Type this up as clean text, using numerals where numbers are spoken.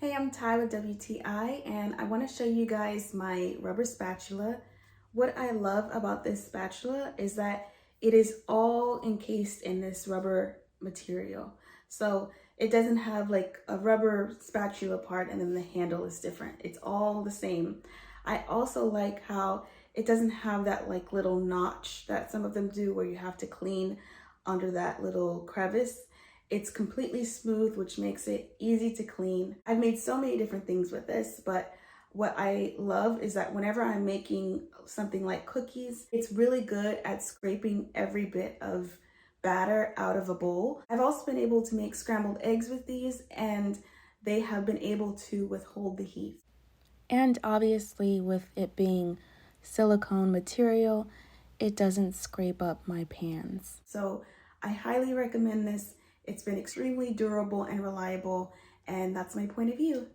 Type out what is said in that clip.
Hey, I'm Ty with WTI, and I want to show you guys my rubber spatula. What I love about this spatula is that it is all encased in this rubber material. So it doesn't have like a rubber spatula part and then the handle is different. It's all the same. I also like how it doesn't have that like little notch that some of them do where you have to clean under that little crevice. It's completely smooth, which makes it easy to clean. I've made so many different things with this, but what I love is that whenever I'm making something like cookies, it's really good at scraping every bit of batter out of a bowl. I've also been able to make scrambled eggs with these, and they have been able to withhold the heat. And obviously, with it being silicone material, it doesn't scrape up my pans. So I highly recommend this. It's been extremely durable and reliable, and that's my point of view.